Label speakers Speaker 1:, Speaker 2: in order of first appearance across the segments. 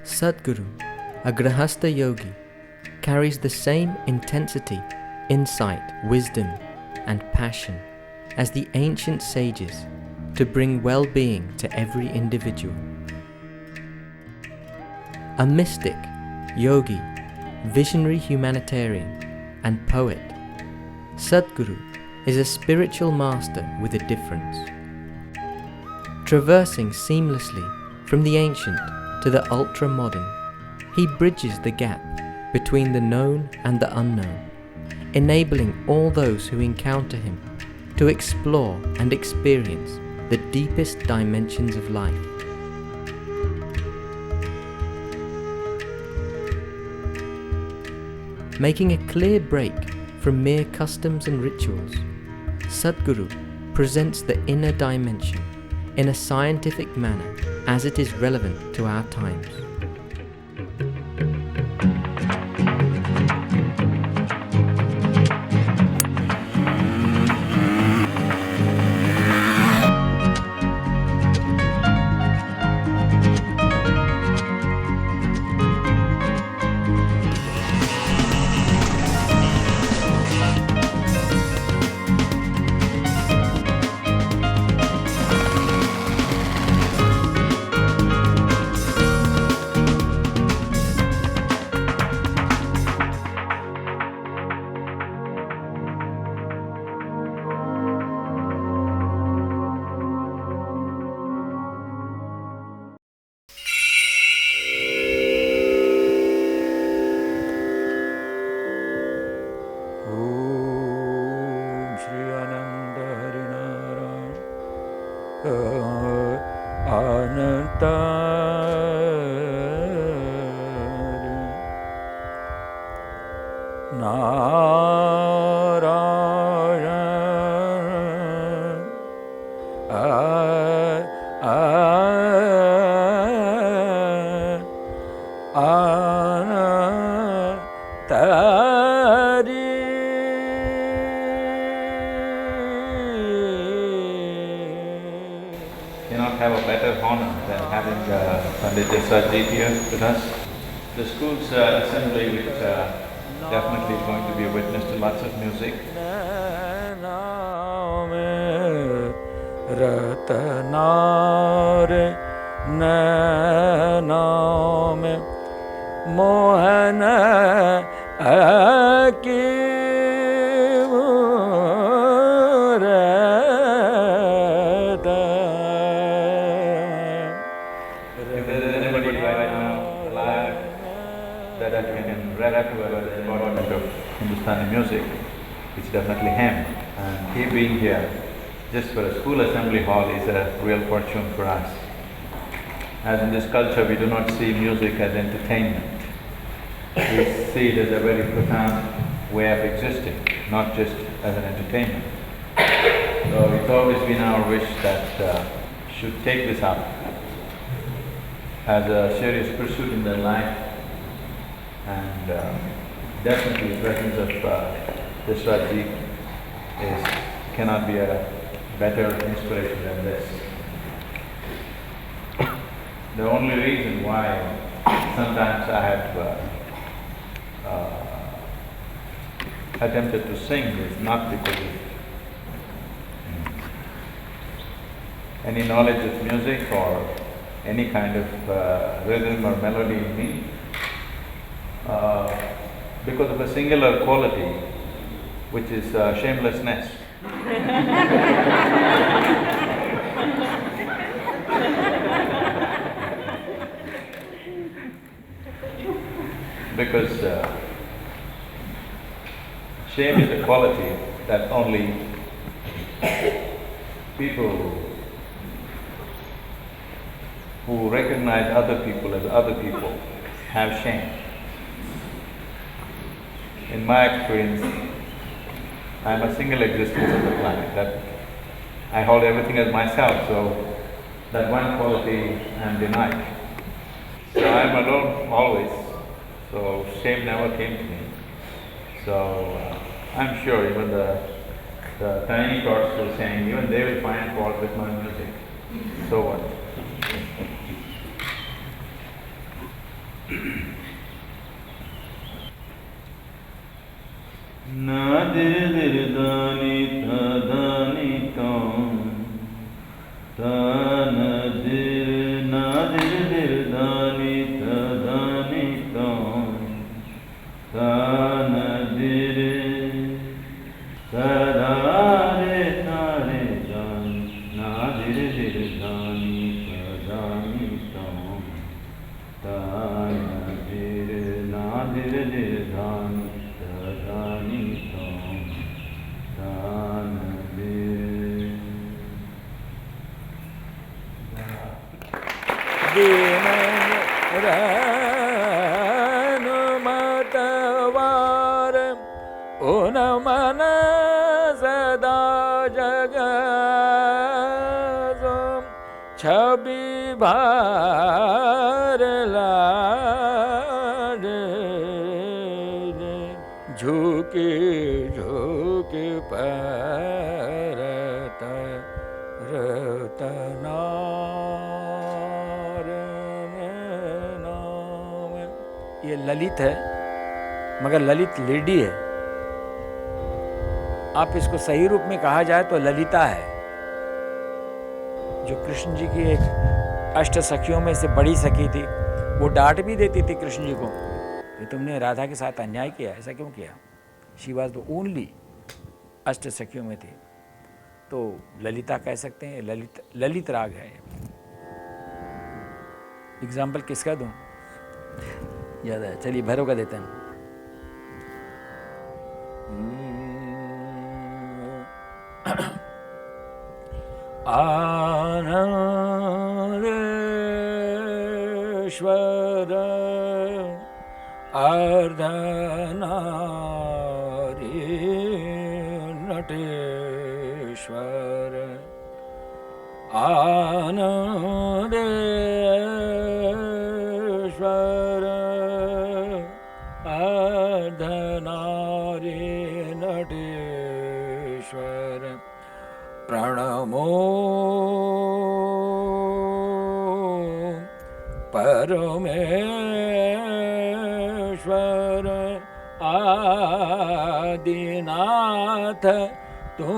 Speaker 1: Sadhguru, a Grahastha yogi, carries the same intensity, insight, wisdom, and passion as the ancient sages to bring well-being to every individual. A mystic, yogi, visionary humanitarian, and poet, Sadhguru is a spiritual master with a difference. Traversing seamlessly from the ancient to the ultra-modern, he bridges the gap between the known and the unknown, enabling all those who encounter him to explore and experience the deepest dimensions of life. Making a clear break from mere customs and rituals, Sadhguru presents the inner dimension in a scientific manner as it is relevant to our times.
Speaker 2: Cannot have a better honor than having Pandit Jasraj here with us. The school's assembly, which definitely is going to be a witness to lots of music. If there's anybody right now alive that we can relate to the embodiment of Hindustani music, it's definitely him. And he being here just for a school assembly hall is a real fortune for us. As in this culture, we do not see music as entertainment. We see it as a very profound way of existing, not just as an entertainment. So it's always been our wish that should take this up as a serious pursuit in their life, and definitely the presence of Jasraj cannot be a better inspiration than this. The only reason why sometimes I have attempted to sing is not because of any knowledge of music or any kind of rhythm or melody in me, because of a singular quality, which is shamelessness. Because shame is a quality that only people who recognize other people as other people have shame. In my experience, I am a single existence on the planet, that I hold everything as myself, so that one quality I am denied. So I am alone always, so shame never came to me. So I'm sure even the tiny tots were saying, even they will find fault with my music. So what?
Speaker 3: दिन रनुमतवार उन मन सदा जग छवि भार लाज झुके झुके परत रतनार नाम। ये ललित है, मगर ललित लेडी है। आप इसको सही रूप में कहा जाए तो ललिता है, जो कृष्ण जी की एक अष्ट सखियों में से बड़ी सखी थी। वो डांट भी देती थी कृष्ण जी को कि तुमने राधा के साथ अन्याय किया, ऐसा क्यों किया। शी वॉज द ओनली अष्ट सखियों में थी, तो ललिता कह सकते हैं। ललित राग है। एग्जाम्पल किसका दूं? याद है, चलिए भैरव का देते हैं। आनंदेश्वर अर्धनारी नटेश्वर आनंदेश्वर अर्धनारी नटेश्वर प्रणमो परमेश्वर आदिनाथ तू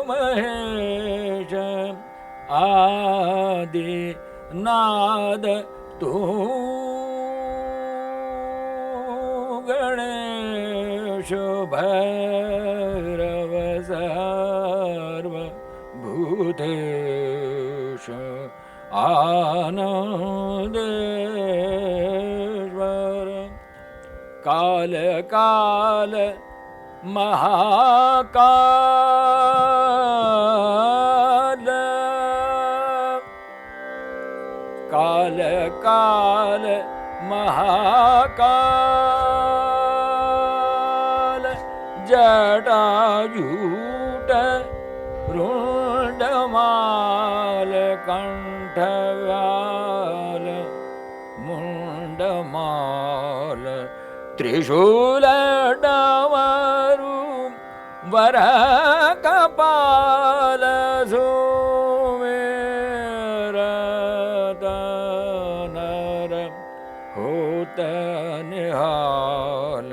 Speaker 3: महेश आदिनाद तू गणेश भैरव सर्वभूतेश आनंदेश्वर काल काल महाकाल काल काल महाकाल जटाजूट रुंडमाल कंठव्याल मुंडमाल त्रिशूल डमरू वर कपाल सुमेरत नर होत निहाल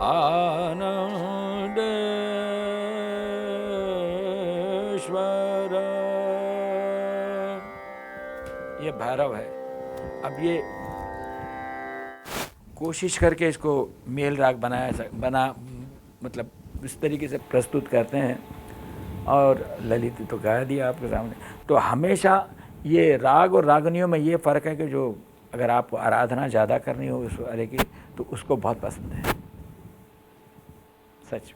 Speaker 3: आनंदेश्वर। ये भैरव है। अब ये कोशिश करके इसको मेल राग बना मतलब इस तरीके से प्रस्तुत करते हैं। और ललित तो गा दिया आपके सामने। तो हमेशा ये राग और रागनियों में ये फ़र्क है कि जो अगर आपको आराधना ज़्यादा करनी हो उस वाले की तो उसको बहुत पसंद है। सच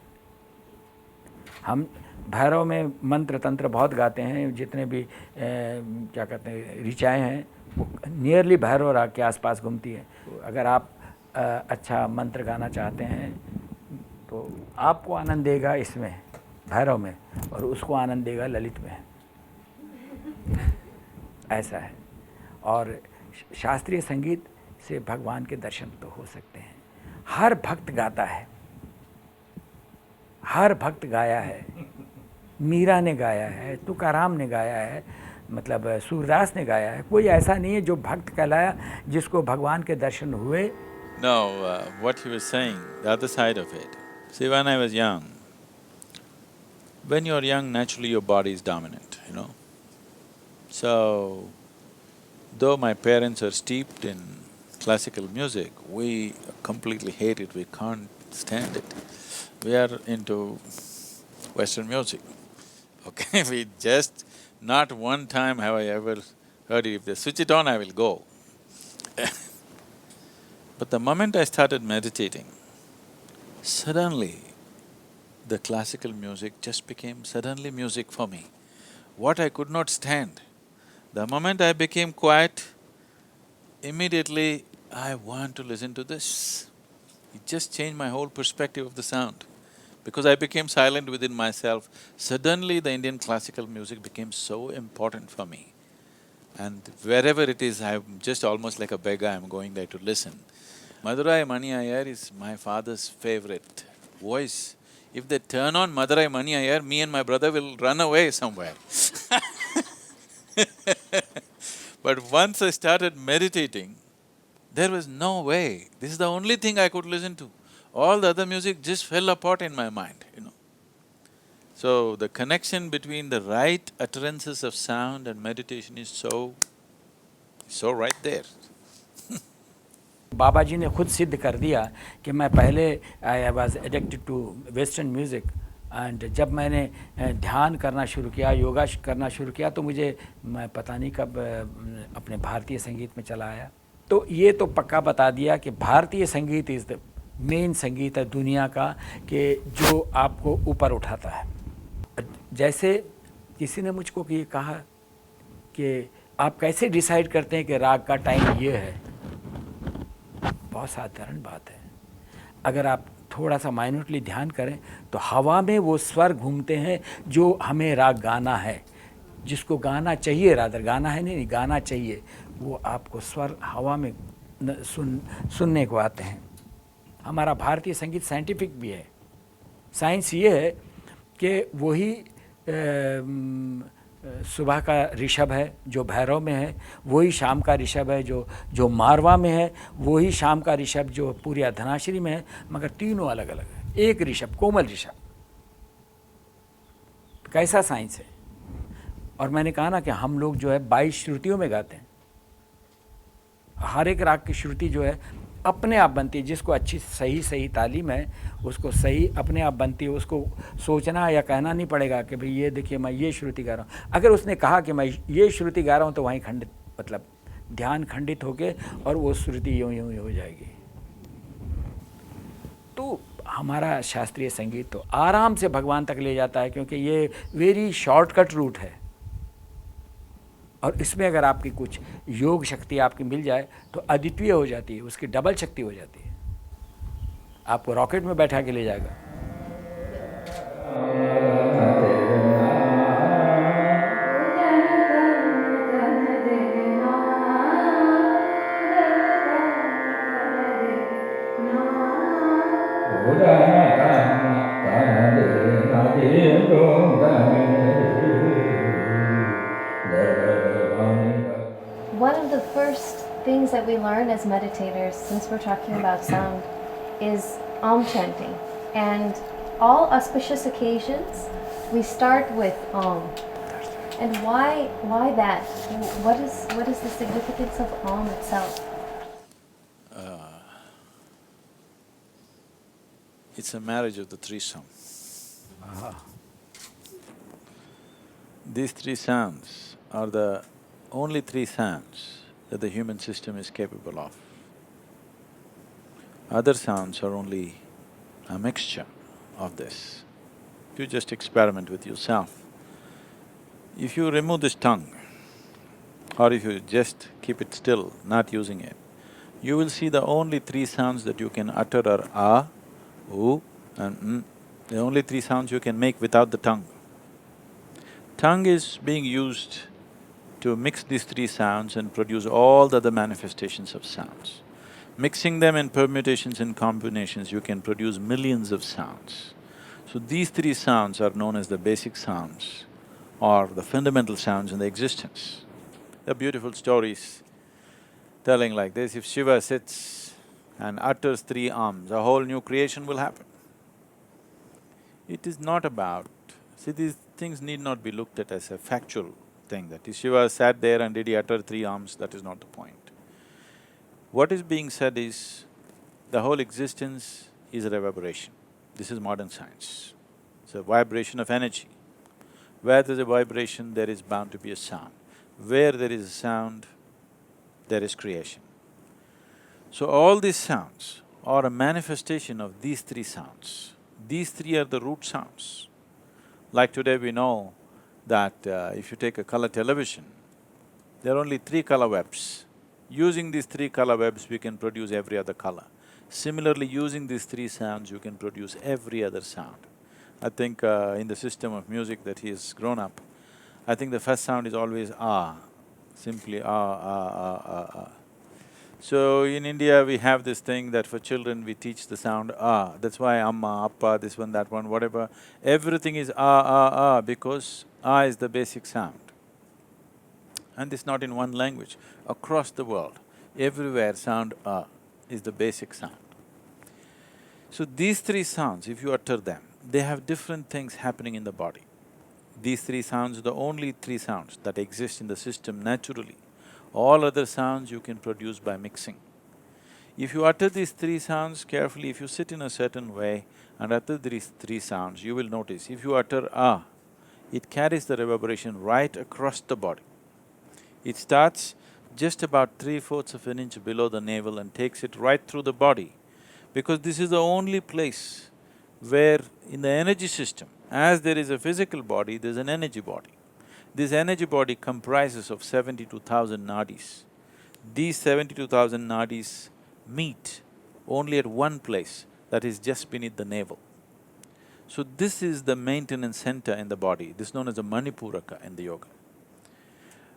Speaker 3: हम भैरव में मंत्र तंत्र बहुत गाते हैं। जितने भी क्या कहते हैं ऋचाएँ हैं वो नियरली भैरव राग के आसपास घूमती है। तो अगर आप अच्छा मंत्र गाना चाहते हैं तो आपको आनंद देगा इसमें भैरव में, और उसको आनंद देगा ललित में। ऐसा है। और शास्त्रीय संगीत से भगवान के दर्शन तो हो सकते हैं। हर भक्त गाता है, हर भक्त गाया है। मीरा ने गाया है, तुकाराम ने गाया है, मतलब सूरदास ने गाया है। कोई ऐसा नहीं है जो भक्त कहलाया जिसको भगवान के दर्शन हुए।
Speaker 2: No, what he was saying, the other side of it. See, when I was young, when you're young, naturally your body is dominant, you know. So, though my parents are steeped in classical music, we completely hate it, we can't stand it. We are into Western music, okay? We just… not one time have I ever heard it. If they switch it on, I will go. But the moment I started meditating, suddenly the classical music just became suddenly music for me. What I could not stand,
Speaker 4: The moment I became quiet, immediately I want to listen to this. It just changed my whole perspective of the sound. Because I became silent within myself, suddenly the Indian classical music became so important for me. And wherever it is, I'm just almost like a beggar, I'm going there to listen. Madurai Mani Iyer is my father's favorite voice. If they turn on Madurai Mani Iyer, me and my brother will run away somewhere. But once I started meditating, there was no way. This is the only thing I could listen to. All the other music just fell apart in my mind. So the connection between the right utterances of sound and meditation is so right there.
Speaker 3: बाबा जी ने खुद सिद्ध कर दिया कि मैं पहले I was addicted to western music and जब मैंने ध्यान करना शुरू किया, योगा करना शुरू किया, तो मैं पता नहीं कब अपने भारतीय संगीत में चला आया। तो ये तो पक्का बता दिया कि भारतीय संगीत इज़ द मेन संगीत है दुनिया का, कि जो आपको ऊपर उठाता है। जैसे किसी ने मुझको ये कहा कि आप कैसे डिसाइड करते हैं कि राग का टाइम ये है, बहुत साधारण बात है। अगर आप थोड़ा सा माइन्यूटली ध्यान करें तो हवा में वो स्वर घूमते हैं जो हमें राग गाना है, जिसको गाना चाहिए, रादर गाना है नहीं, गाना चाहिए, वो आपको स्वर हवा में सुनने को आते हैं। हमारा भारतीय संगीत साइंटिफिक भी है। साइंस ये है कि वही सुबह का ऋषभ है जो भैरव में है, वही शाम का ऋषभ है जो मारवा में है, वही शाम का ऋषभ जो पूरी धनाश्री में है, मगर तीनों अलग अलग है। एक ऋषभ, कोमल ऋषभ। कैसा साइंस है। और मैंने कहा ना कि हम लोग जो है 22 श्रुतियों में गाते हैं। हर एक राग की श्रुति जो है अपने आप बनती है। जिसको अच्छी सही तालीम है उसको सही अपने आप बनती है। उसको सोचना या कहना नहीं पड़ेगा कि भाई ये देखिए मैं ये श्रुति गा रहा हूँ। अगर उसने कहा कि मैं ये श्रुति गा रहा हूँ तो वहीं खंडित, मतलब ध्यान खंडित होके और वो श्रुति यूँ हो जाएगी। तो हमारा शास्त्रीय संगीत तो आराम से भगवान तक ले जाता है, क्योंकि ये वेरी शॉर्टकट रूट है। और इसमें अगर आपकी कुछ योग शक्ति आपकी मिल जाए तो अद्वितीय हो जाती है, उसकी डबल शक्ति हो जाती है, आपको रॉकेट में बैठा के ले जाएगा।
Speaker 5: One of the first things that we learn as meditators, since we're talking about sound, is Om chanting. And all auspicious occasions, we start with Om. And why that? What is the significance of Om itself?
Speaker 4: It's a marriage of the three sounds. These three sounds are the only three sounds that the human system is capable of. Other sounds are only a mixture of this. If you just experiment with yourself, if you remove this tongue, or if you just keep it still, not using it, you will see the only three sounds that you can utter are A, U and M. The only three sounds you can make without the tongue. Tongue is being used to mix these three sounds and produce all the other manifestations of sounds. Mixing them in permutations and combinations, you can produce millions of sounds. So these three sounds are known as the basic sounds or the fundamental sounds in the existence. There are beautiful stories telling like this: if Shiva sits and utters three arms, a whole new creation will happen. It is not about… See, these things need not be looked at as a factual thing, that if Shiva sat there and did he utter three arms, that is not the point. What is being said is, the whole existence is a reverberation. This is modern science. It's a vibration of energy. Where there's a vibration, there is bound to be a sound. Where there is a sound, there is creation. So all these sounds are a manifestation of these three sounds. These three are the root sounds. Like today we know that if you take a color television, There are only three color webs. Using these three color webs, we can produce every other color. Similarly, using these three sounds, you can produce every other sound. I think in the system of music that he has grown up, I think the first sound is always ah, simply ah. So in India, we have this thing that for children we teach the sound ah, that's why amma, appa, this one, that one, whatever, everything is ah because ah is the basic sound. And it's not in one language, across the world, everywhere sound ah is the basic sound. So these three sounds, if you utter them, they have different things happening in the body. These three sounds are the only three sounds that exist in the system naturally. All other sounds you can produce by mixing. If you utter these three sounds carefully, if you sit in a certain way and utter these three sounds, you will notice, if you utter ah, it carries the reverberation right across the body. It starts just about 3/4 of an inch below the navel and takes it right through the body, because this is the only place where in the energy system, as there is a physical body, there's an energy body. This energy body comprises of 72,000 nadis. These 72,000 nadis meet only at one place, that is just beneath the navel. So this is the maintenance center in the body, this is known as the Manipuraka in the yoga.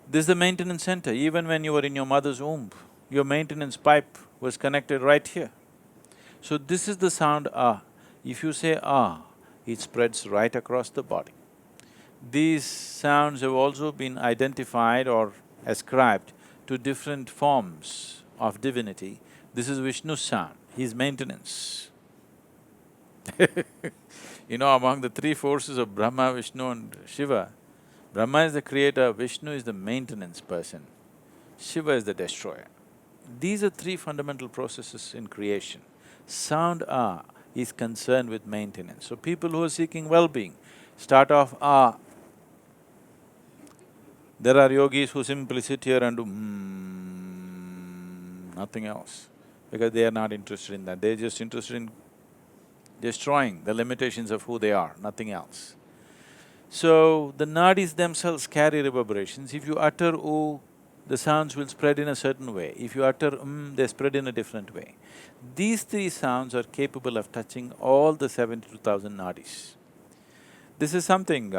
Speaker 4: This is the maintenance center. Even when you were in your mother's womb, your maintenance pipe was connected right here. So this is the sound ah. If you say ah, it spreads right across the body. These sounds have also been identified or ascribed to different forms of divinity. This is Vishnu's sound, his maintenance. You know, among the three forces of Brahma, Vishnu and Shiva, Brahma is the creator, Vishnu is the maintenance person, Shiva is the destroyer. These are three fundamental processes in creation. Sound ah is concerned with maintenance. So people who are seeking well-being start off ah. There are yogis who simply sit here and do nothing else, because they are not interested in that, they're just interested in destroying the limitations of who they are, nothing else. So, the nadis themselves carry reverberations. If you utter oo, the sounds will spread in a certain way. If you utter they spread in a different way. These three sounds are capable of touching all the 72,000 nadis. This is something,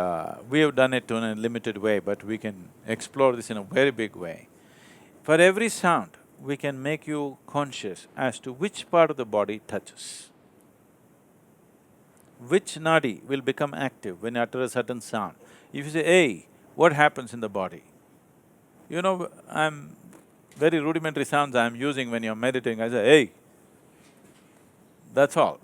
Speaker 4: we have done it in a limited way, but we can explore this in a very big way. For every sound, we can make you conscious as to which part of the body touches. Which nadi will become active when you utter a certain sound. If you say, hey, what happens in the body? You know, very rudimentary sounds I'm using when you're meditating, I say, hey, that's all.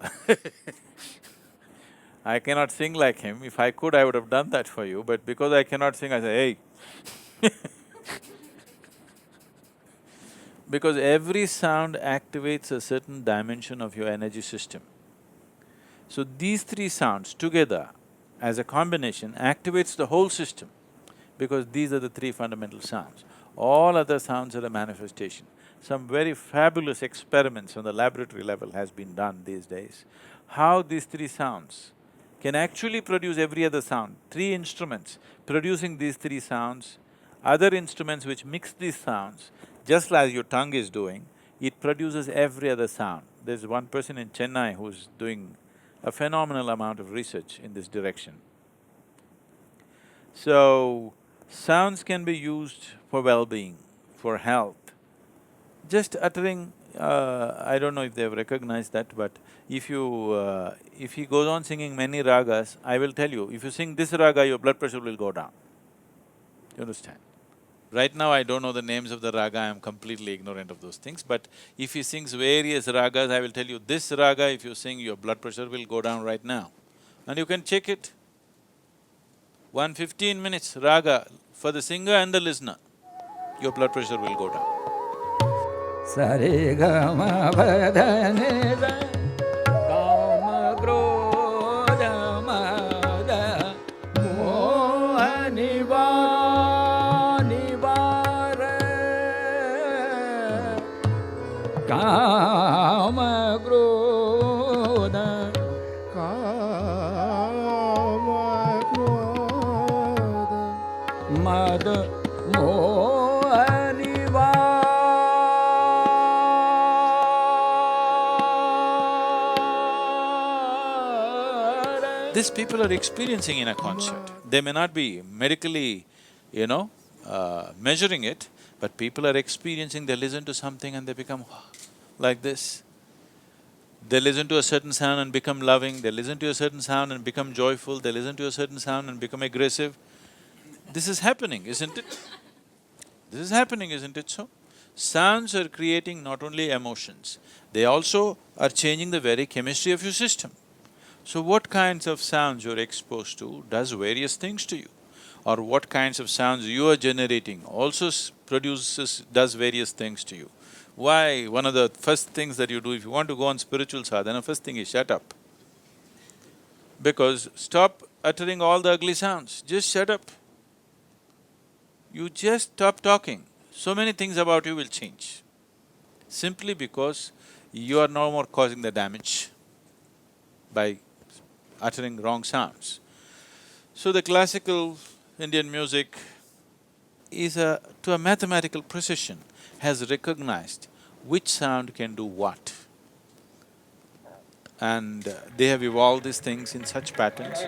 Speaker 4: I cannot sing like him. If I could, I would have done that for you, but because I cannot sing, I say, hey. Because every sound activates a certain dimension of your energy system. So these three sounds together, as a combination, activates the whole system, because these are the three fundamental sounds. All other sounds are a manifestation. Some very fabulous experiments on the laboratory level has been done these days. How these three sounds can actually produce every other sound. Three instruments producing these three sounds, other instruments which mix these sounds, just as your tongue is doing, it produces every other sound. There's one person in Chennai who's doing a phenomenal amount of research in this direction. So, sounds can be used for well-being, for health. Just uttering, I don't know if they've recognized that, but if he goes on singing many ragas, I will tell you, if you sing this raga, your blood pressure will go down. You understand? Right now, I don't know the names of the raga, I am completely ignorant of those things, but if he sings various ragas, I will tell you, this raga, if you sing, your blood pressure will go down right now. And you can check it. 15 minutes raga for the singer and the listener, your blood pressure will go down.
Speaker 3: Sare ga ma pa da ne da kama krodha ma da moha nivara kama krodha mad moha
Speaker 4: These people are experiencing in a concert. They may not be medically, measuring it, but people are experiencing, they listen to something and they become like this. They listen to a certain sound and become loving, they listen to a certain sound and become joyful, they listen to a certain sound and become aggressive. This is happening, isn't it? This is happening, isn't it so? Sounds are creating not only emotions, they also are changing the very chemistry of your system. So what kinds of sounds you're exposed to does various things to you, or what kinds of sounds you are generating also does various things to you. Why? One of the first things that you do if you want to go on spiritual sadhana, first thing is shut up. Because stop uttering all the ugly sounds, just shut up. You just stop talking, so many things about you will change. Simply because you are no more causing the damage by uttering wrong sounds. So the classical Indian music is to a mathematical precision, has recognized which sound can do what. And they have evolved these things in such patterns.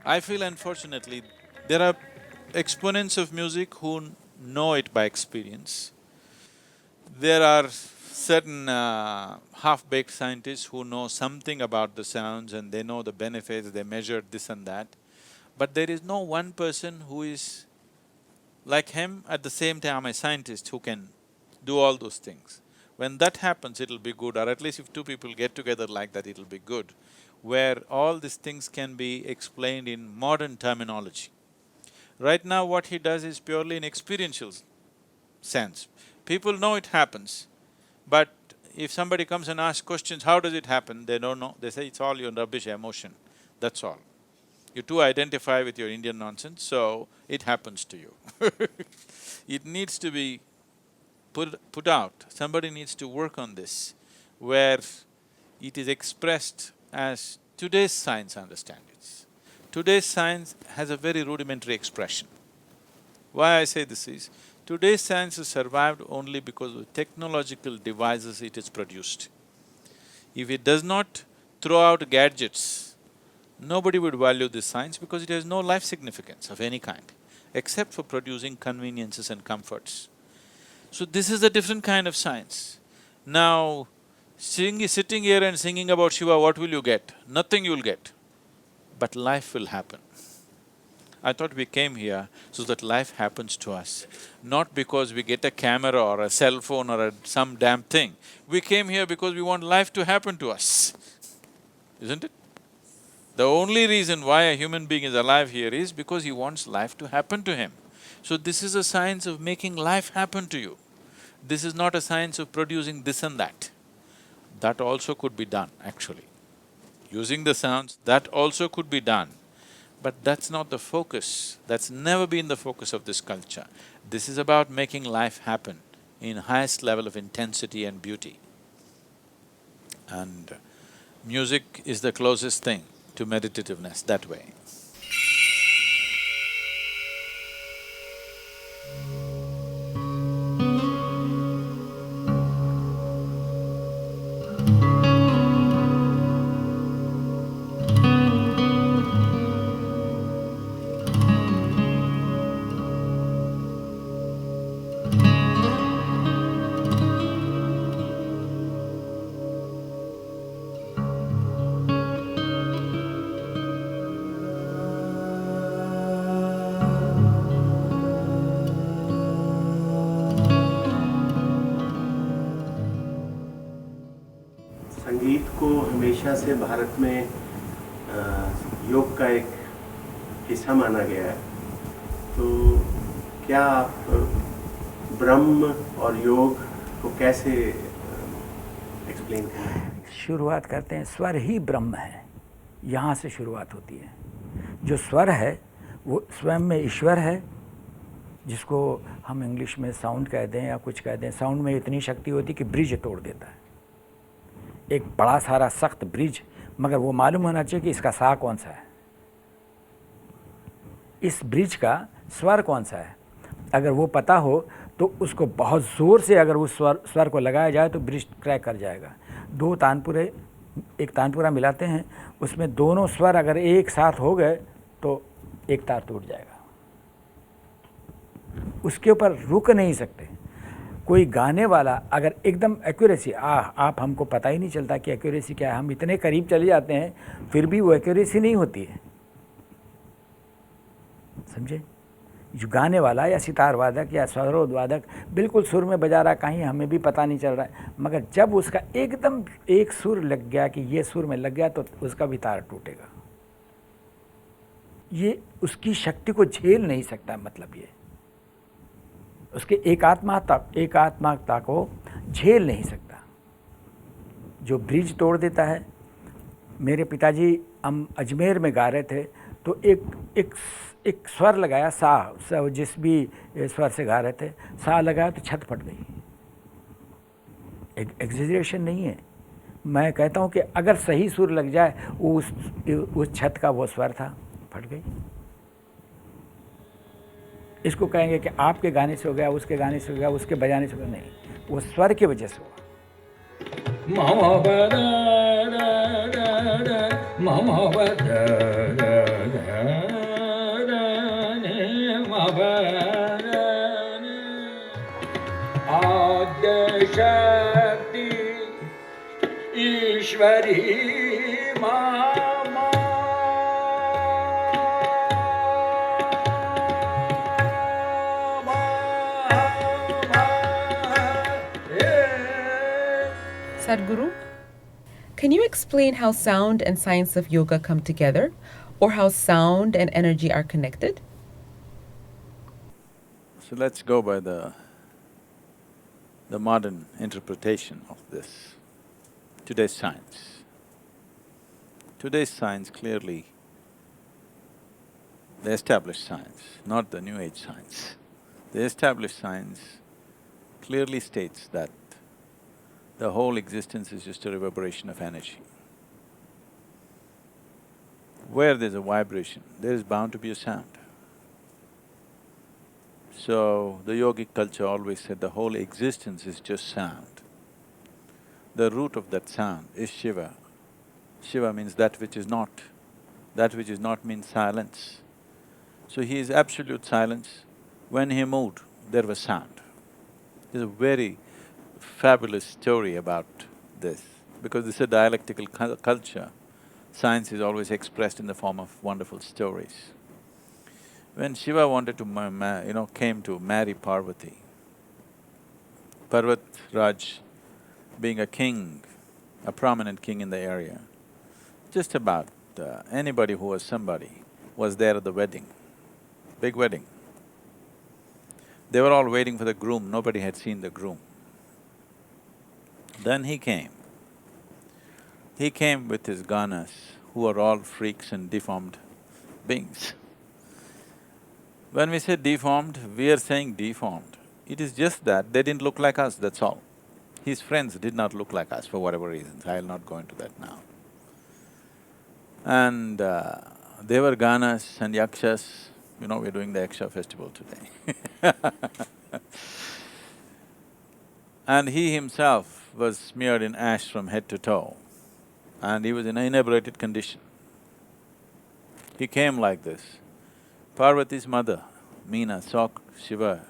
Speaker 4: I feel unfortunately, there are exponents of music who know it by experience. There are certain half-baked scientists who know something about the sounds and they know the benefits, they measured this and that. But there is no one person who is like him, at the same time a scientist who can do all those things. When that happens, it'll be good, or at least if two people get together like that, it'll be good, where all these things can be explained in modern terminology. Right now what he does is purely in experiential sense. People know it happens, but if somebody comes and asks questions, how does it happen, they don't know, they say it's all your rubbish emotion, that's all. You too identify with your Indian nonsense, so it happens to you. It needs to be put out, somebody needs to work on this, where it is expressed as today's science understands it. Today's science has a very rudimentary expression. Why I say this is, today's science has survived only because of technological devices it has produced. If it does not throw out gadgets, nobody would value this science because it has no life significance of any kind, except for producing conveniences and comforts. So this is a different kind of science. Now, sitting here and singing about Shiva, what will you get? Nothing you'll get, but life will happen. I thought we came here so that life happens to us, not because we get a camera or a cell phone or some damn thing. We came here because we want life to happen to us, isn't it? The only reason why a human being is alive here is because he wants life to happen to him. So this is a science of making life happen to you. This is not a science of producing this and that. That also could be done, actually. Using the sounds, that also could be done. But that's not the focus, that's never been the focus of this culture. This is about making life happen in highest level of intensity and beauty. And music is the closest thing to meditativeness that way.
Speaker 6: संगीत को हमेशा से भारत में योग का एक हिस्सा माना गया है, तो क्या आप ब्रह्म और योग को कैसे एक्सप्लेन करें?
Speaker 3: शुरुआत करते हैं, स्वर ही ब्रह्म है, यहाँ से शुरुआत होती है। जो स्वर है वो स्वयं में ईश्वर है, जिसको हम इंग्लिश में साउंड कह दें या कुछ कह दें। साउंड में इतनी शक्ति होती है कि ब्रिज तोड़ देता है, एक बड़ा सारा सख्त ब्रिज, मगर वो मालूम होना चाहिए कि इसका सा कौन सा है, इस ब्रिज का स्वर कौन सा है। अगर वो पता हो तो उसको बहुत ज़ोर से अगर उस स्वर को लगाया जाए तो ब्रिज क्रैक कर जाएगा। दो तानपुरे, एक तानपुरा मिलाते हैं, उसमें दोनों स्वर अगर एक साथ हो गए तो एक तार टूट जाएगा, उसके ऊपर रुक नहीं सकते। कोई गाने वाला अगर एकदम एक्यूरेसी, आप हमको पता ही नहीं चलता कि एक्यूरेसी क्या है, हम इतने करीब चले जाते हैं फिर भी वो एक्यूरेसी नहीं होती है, समझे। जो गाने वाला या सितार वादक या सरोद वादक बिल्कुल सुर में बजा रहा, कहीं हमें भी पता नहीं चल रहा है, मगर जब उसका एकदम एक सुर लग गया कि ये सुर में लग गया तो उसका भी तार टूटेगा। ये उसकी शक्ति को झेल नहीं सकता, मतलब ये उसके एकात्मकता को झेल नहीं सकता। जो ब्रिज तोड़ देता है, मेरे पिताजी हम अजमेर में गा रहे थे तो एक स्वर लगाया, सा जिस भी स्वर से गा रहे थे, सा लगाया तो छत फट गई। एग्जेजरेशन नहीं है, मैं कहता हूँ कि अगर सही सुर लग जाए, उस छत का वो स्वर था, फट गई। इसको कहेंगे कि आपके गाने से हो गया, उसके गाने से हो गया, उसके बजाने से हो गया, नहीं, वो स्वर की वजह से हुआ। आद्य शक्ति ईश्वरी
Speaker 7: Sadhguru, can you explain how sound and science of yoga come together, or how sound and energy are connected?
Speaker 4: So let's go by the modern interpretation of this, today's science. Today's science clearly, the established science, not the new age science. The established science clearly states that the whole existence is just a reverberation of energy. Where there's a vibration, there is bound to be a sound. So, the yogic culture always said the whole existence is just sound. The root of that sound is Shiva. Shiva means that which is not. That which is not means silence. So he is absolute silence. When he moved, there was sound. There's a very fabulous story about this, because this is a dialectical culture. Science is always expressed in the form of wonderful stories. When Shiva wanted to came to marry Parvati, Parvat Raj, being a king, a prominent king in the area, just about anybody who was somebody was there at the wedding, big wedding. They were all waiting for the groom, nobody had seen the groom. Then he came. He came with his ganas, who are all freaks and deformed beings. When we say deformed, we are saying deformed. It is just that they didn't look like us, that's all. His friends did not look like us for whatever reasons, I'll not go into that now. And they were Ganas and Yakshas, you know, we're doing the Yaksha festival today. And he himself was smeared in ash from head to toe, and he was in an inebriated condition. He came like this. Parvati's mother, Meena, saw Shiva.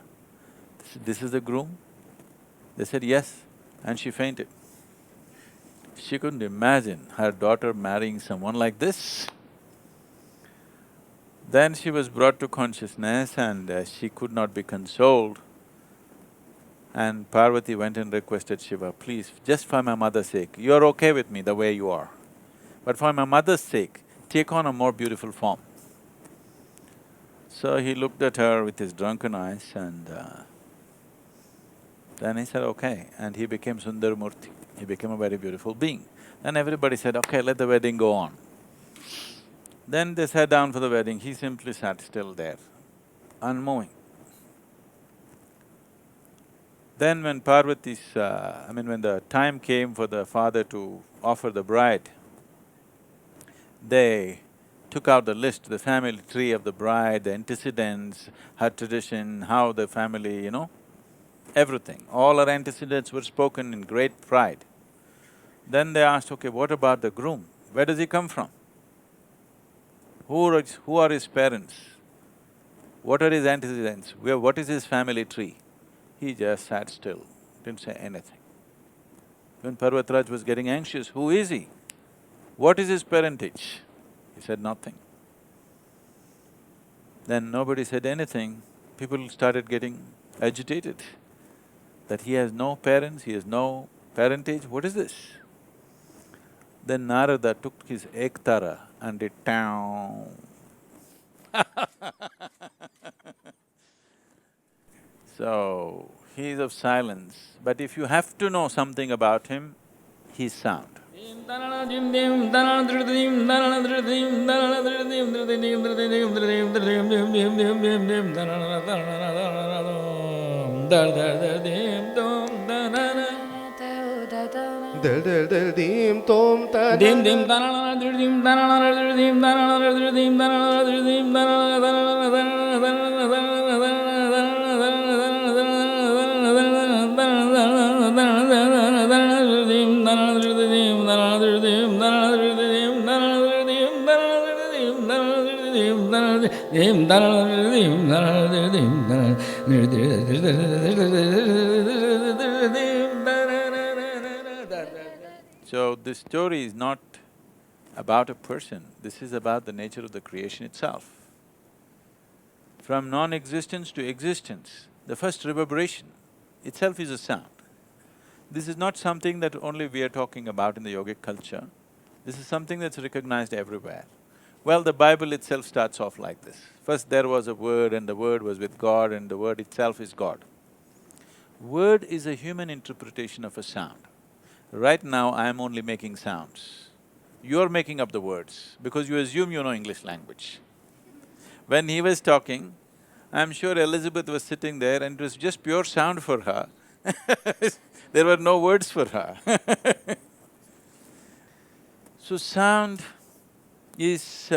Speaker 4: This is the groom? They said, yes, and she fainted. She couldn't imagine her daughter marrying someone like this. Then she was brought to consciousness and she could not be consoled. And Parvati went and requested Shiva, please, just for my mother's sake, you're okay with me the way you are, but for my mother's sake, take on a more beautiful form. So he looked at her with his drunken eyes and then he said, okay, and he became Sundaramurti. He became a very beautiful being. Then everybody said, okay, let the wedding go on. Then they sat down for the wedding, he simply sat still there, unmoving. Then when Parvati's… when the time came for the father to offer the bride, they took out the list, the family tree of the bride, the antecedents, her tradition, how the family, you know, everything. All her antecedents were spoken in great pride. Then they asked, okay, what about the groom? Where does he come from? Who are his parents? What are his antecedents? What is his family tree? He just sat still, didn't say anything. When Parvatraj was getting anxious, who is he? What is his parentage? He said nothing. Then nobody said anything, people started getting agitated that he has no parents, he has no parentage, what is this? Then Narada took his Ektara and did town. So, he is of silence, but if you have to know something about him, he's sound.
Speaker 8: Del del del dim tom ta dim dim da na na dim da na na dim da na na dim da na na dim da na
Speaker 4: So, this story is not about a person, this is about the nature of the creation itself. From non-existence to existence, the first reverberation itself is a sound. This is not something that only we are talking about in the yogic culture, this is something that's recognized everywhere. Well, the Bible itself starts off like this. First there was a word and the word was with God and the word itself is God. Word is a human interpretation of a sound. Right now, I am only making sounds. You're making up the words because you assume you know English language. When he was talking, I'm sure Elizabeth was sitting there and it was just pure sound for her. There were no words for her. So sound is…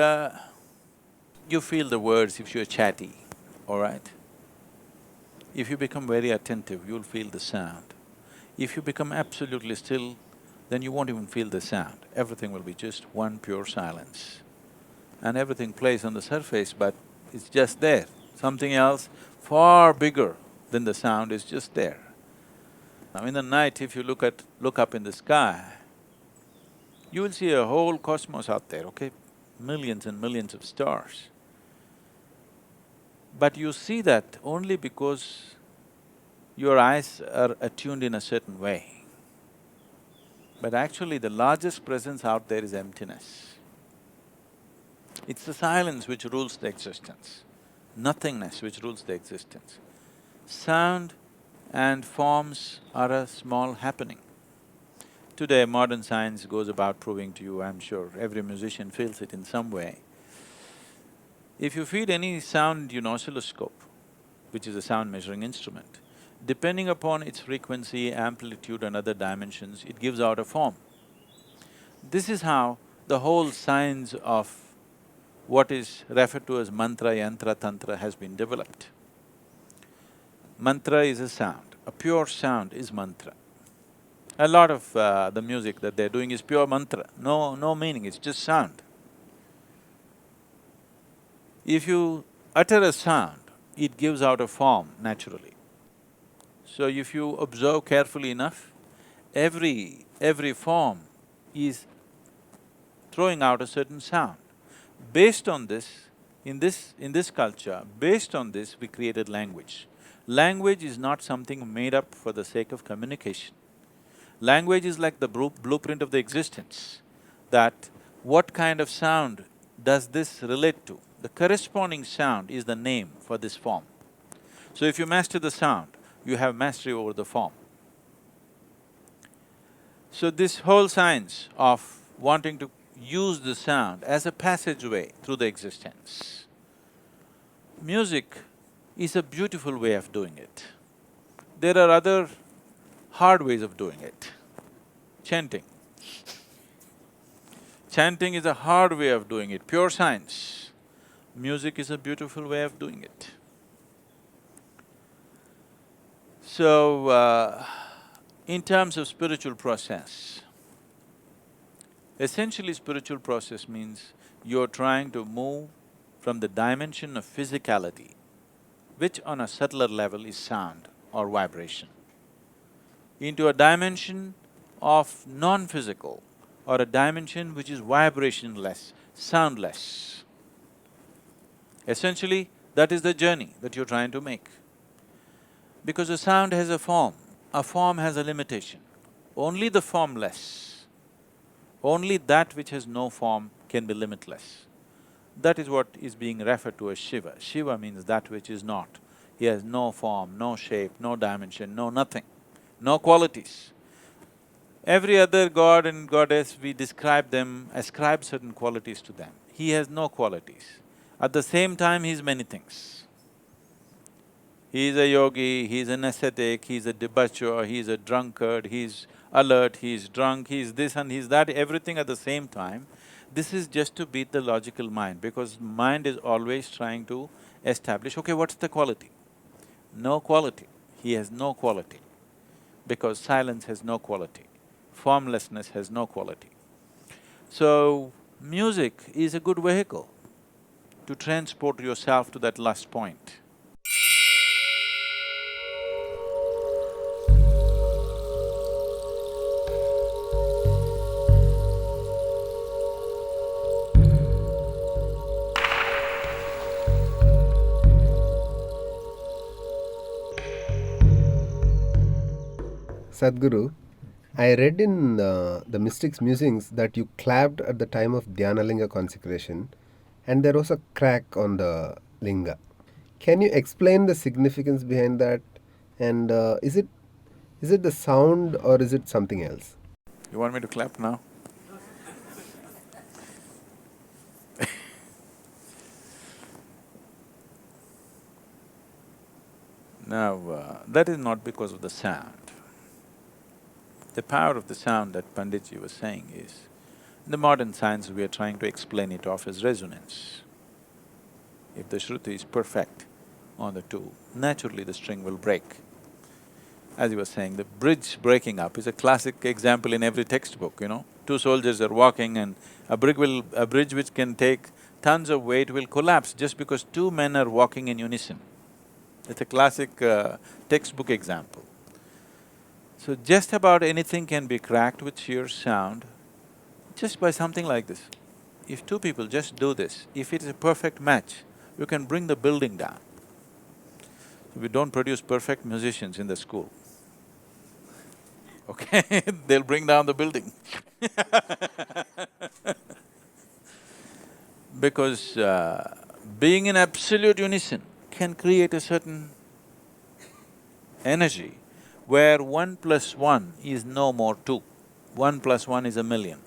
Speaker 4: you feel the words if you're chatty, all right? If you become very attentive, you'll feel the sound. If you become absolutely still, then you won't even feel the sound. Everything will be just one pure silence. And everything plays on the surface, but it's just there. Something else far bigger than the sound is just there. Now in the night, if you look up in the sky, you will see a whole cosmos out there, okay? Millions and millions of stars. But you see that only because your eyes are attuned in a certain way. But actually the largest presence out there is emptiness. It's the silence which rules the existence, nothingness which rules the existence. Sound and forms are a small happening. Today modern science goes about proving to you, I'm sure, every musician feels it in some way, If you feed any sound into an oscilloscope, which is a sound measuring instrument, depending upon its frequency, amplitude and other dimensions, it gives out a form. This is how the whole science of what is referred to as mantra, yantra, tantra has been developed. Mantra is a sound, a pure sound is mantra. A lot of the music that they're doing is pure mantra, no meaning, it's just sound. If you utter a sound, it gives out a form naturally. So if you observe carefully enough, every form is throwing out a certain sound. Based on this, in this culture, based on this, we created language. Language is not something made up for the sake of communication. Language is like the blueprint of the existence, that what kind of sound does this relate to? The corresponding sound is the name for this form. So if you master the sound, you have mastery over the form. So this whole science of wanting to use the sound as a passageway through the existence. Music is a beautiful way of doing it. There are other hard ways of doing it. Chanting. Chanting is a hard way of doing it, pure science. Music is a beautiful way of doing it. So, in terms of spiritual process, essentially spiritual process means you're trying to move from the dimension of physicality, which on a subtler level is sound or vibration, into a dimension of non-physical or a dimension which is vibrationless, soundless. Essentially, that is the journey that you're trying to make. Because a sound has a form has a limitation. Only the formless, only that which has no form can be limitless. That is what is being referred to as Shiva. Shiva means that which is not. He has no form, no shape, no dimension, no nothing, no qualities. Every other god and goddess, we describe them, ascribe certain qualities to them. He has no qualities. At the same time, he is many things. He is a yogi, he is an ascetic, he is a debaucher, he is a drunkard, he is alert, he is drunk, he is this and he is that, everything at the same time. This is just to beat the logical mind, because mind is always trying to establish, okay, what's the quality? No quality. He has no quality, because silence has no quality, formlessness has no quality. So, music is a good vehicle to transport yourself to that last point.
Speaker 6: Sadhguru, I read in the Mystics' Musings that you clapped at the time of Dhyanalinga consecration and there was a crack on the linga. Can you explain the significance behind that, and is it the sound or is it something else?
Speaker 4: You want me to clap now? Now, that is not because of the sound. The power of the sound that Panditji was saying is, in the modern science we are trying to explain it off as resonance. If the Shruti is perfect on the two, naturally the string will break. As you were saying, the bridge breaking up is a classic example in every textbook, you know. Two soldiers are walking and a bridge which can take tons of weight will collapse just because two men are walking in unison. It's a classic textbook example. So just about anything can be cracked with sheer sound, just by something like this. If two people just do this, if it is a perfect match, you can bring the building down. We don't produce perfect musicians in the school, okay? They'll bring down the building because being in absolute unison can create a certain energy where 1 + 1 is no more 2, 1 + 1 is a million.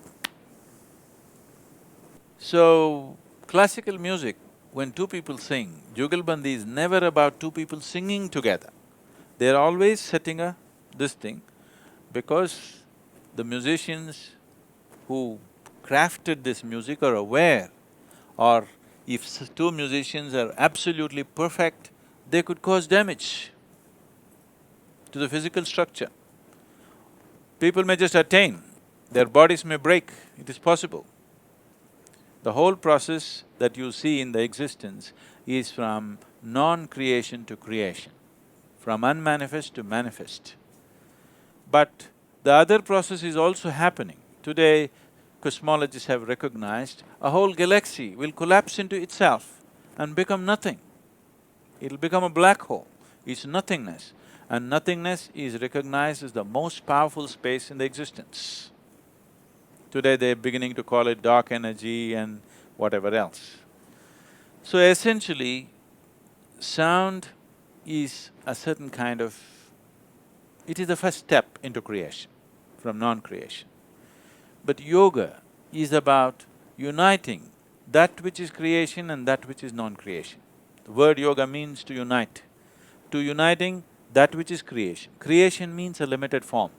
Speaker 4: So, classical music when two people sing, Jugalbandi is never about two people singing together. They're always setting this thing, because the musicians who crafted this music are aware, or if two musicians are absolutely perfect, they could cause damage to the physical structure. People may just attain, their bodies may break, it is possible. The whole process that you see in the existence is from non-creation to creation, from unmanifest to manifest. But the other process is also happening. Today, cosmologists have recognized a whole galaxy will collapse into itself and become nothing. It'll become a black hole, it's nothingness. And nothingness is recognized as the most powerful space in the existence. Today they're beginning to call it dark energy and whatever else. So essentially, sound is a certain kind of… it is the first step into creation, from non-creation. But yoga is about uniting that which is creation and that which is non-creation. The word yoga means to unite. To uniting that which is creation. Creation means a limited form.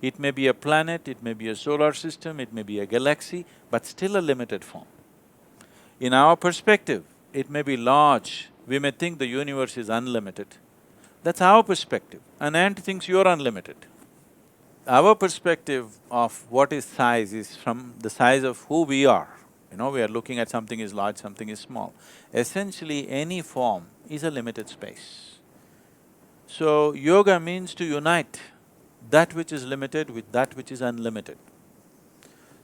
Speaker 4: It may be a planet, it may be a solar system, it may be a galaxy, but still a limited form. In our perspective, it may be large, we may think the universe is unlimited. That's our perspective. An ant thinks you're unlimited. Our perspective of what is size is from the size of who we are. You know, we are looking at something is large, something is small. Essentially, any form is a limited space. So, yoga means to unite that which is limited with that which is unlimited.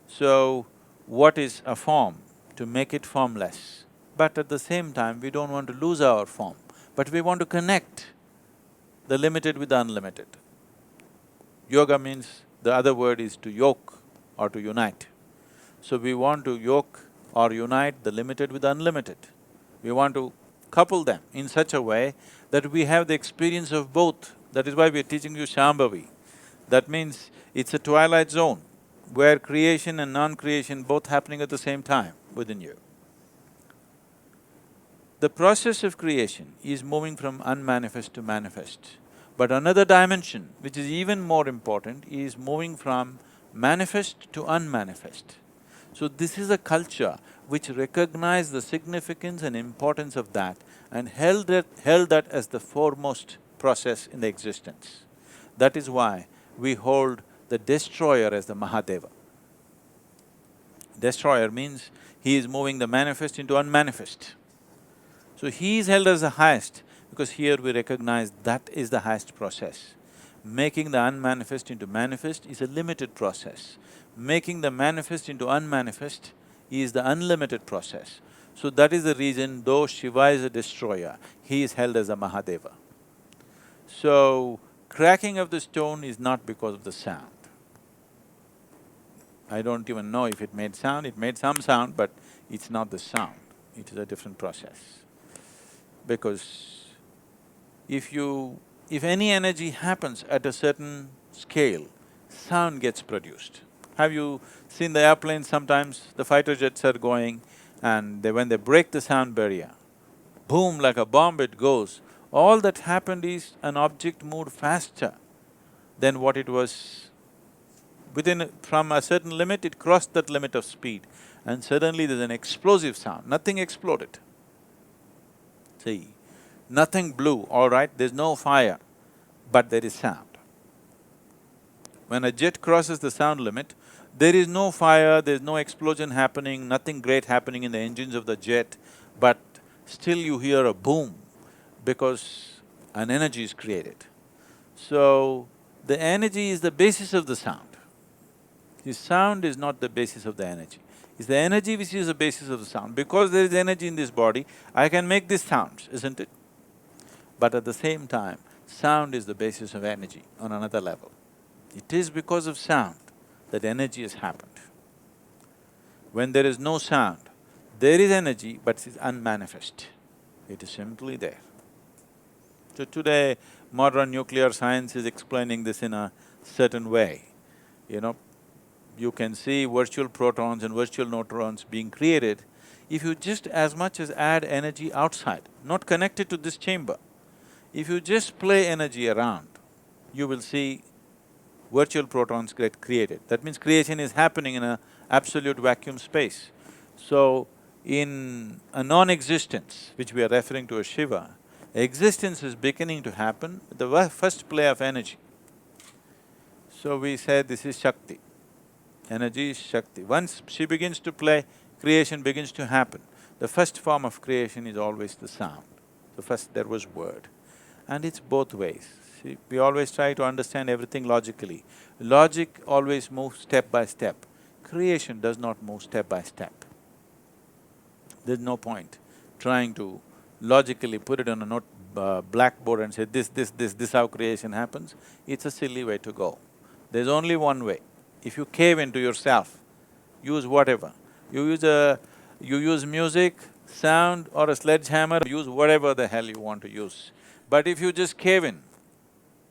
Speaker 4: So, what is a form? To make it formless. But at the same time, we don't want to lose our form, but we want to connect the limited with the unlimited. Yoga means, the other word is to yoke or to unite. So we want to yoke or unite the limited with the unlimited. We want to couple them in such a way that we have the experience of both. That is why we are teaching you Shambhavi. That means it's a twilight zone where creation and non-creation both happening at the same time within you. The process of creation is moving from unmanifest to manifest. But another dimension, which is even more important, is moving from manifest to unmanifest. So this is a culture which recognized the significance and importance of that and held that as the foremost process in the existence. That is why we hold the destroyer as the Mahadeva. Destroyer means he is moving the manifest into unmanifest. So he is held as the highest, because here we recognize that is the highest process. Making the unmanifest into manifest is a limited process. Making the manifest into unmanifest is the unlimited process. So that is the reason, though Shiva is a destroyer, he is held as a Mahadeva. So, cracking of the stone is not because of the sound. I don't even know if it made sound, it made some sound, but it's not the sound, it is a different process. Because if any energy happens at a certain scale, sound gets produced. Have you seen the airplanes sometimes, the fighter jets are going and when they break the sound barrier, boom, like a bomb it goes. All that happened is an object moved faster than what it was. From a certain limit, it crossed that limit of speed and suddenly there's an explosive sound, nothing exploded. See, nothing blew, all right, there's no fire, but there is sound. When a jet crosses the sound limit, there is no fire, there's no explosion happening, nothing great happening in the engines of the jet, but still you hear a boom because an energy is created. So, the energy is the basis of the sound. The sound is not the basis of the energy. It's the energy which is the basis of the sound. Because there is energy in this body, I can make these sounds, isn't it? But at the same time, sound is the basis of energy on another level. It is because of sound that energy has happened. When there is no sound, there is energy, but it is unmanifest. It is simply there. So today, modern nuclear science is explaining this in a certain way, you know. you can see virtual protons and virtual neutrons being created. If you just as much as add energy outside, not connected to this chamber, if you just play energy around, you will see virtual protons get created. That means creation is happening in a absolute vacuum space. So, in a non-existence, which we are referring to as Shiva, existence is beginning to happen with the first play of energy. So we said this is Shakti. Energy is Shakti. Once she begins to play, creation begins to happen. The first form of creation is always the sound. The first there was word. And it's both ways. See, we always try to understand everything logically. Logic always moves step by step. Creation does not move step by step. There's no point trying to logically put it on a blackboard and say, this how creation happens. It's a silly way to go. There's only one way. If you cave into yourself, use whatever. You use music, sound or a sledgehammer, use whatever the hell you want to use. But if you just cave in,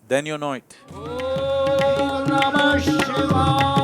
Speaker 4: then you know it.
Speaker 8: Om Namah Shivaya.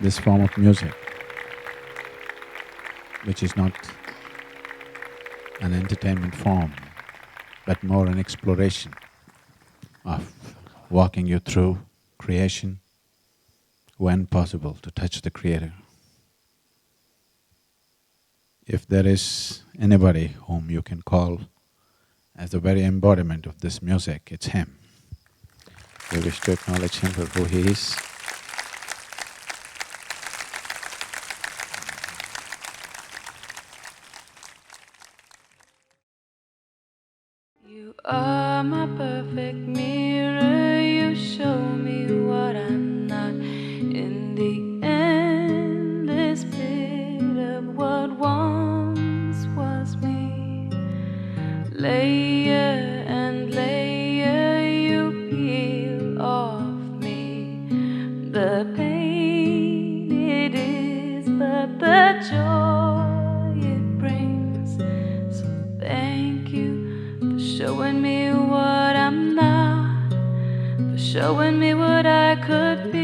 Speaker 4: This form of music, which is not an entertainment form, but more an exploration of walking you through creation, when possible, to touch the Creator. If there is anybody whom you can call as the very embodiment of this music, it's him. We wish to acknowledge him for who he is.
Speaker 9: You are my perfect mirror, you show me what I'm not. In the endless pit of what once was me, layer and layer you peel off me. The pain it is, but the joy it brings. So thank you for showing me what I'm not, for showing me what I could be.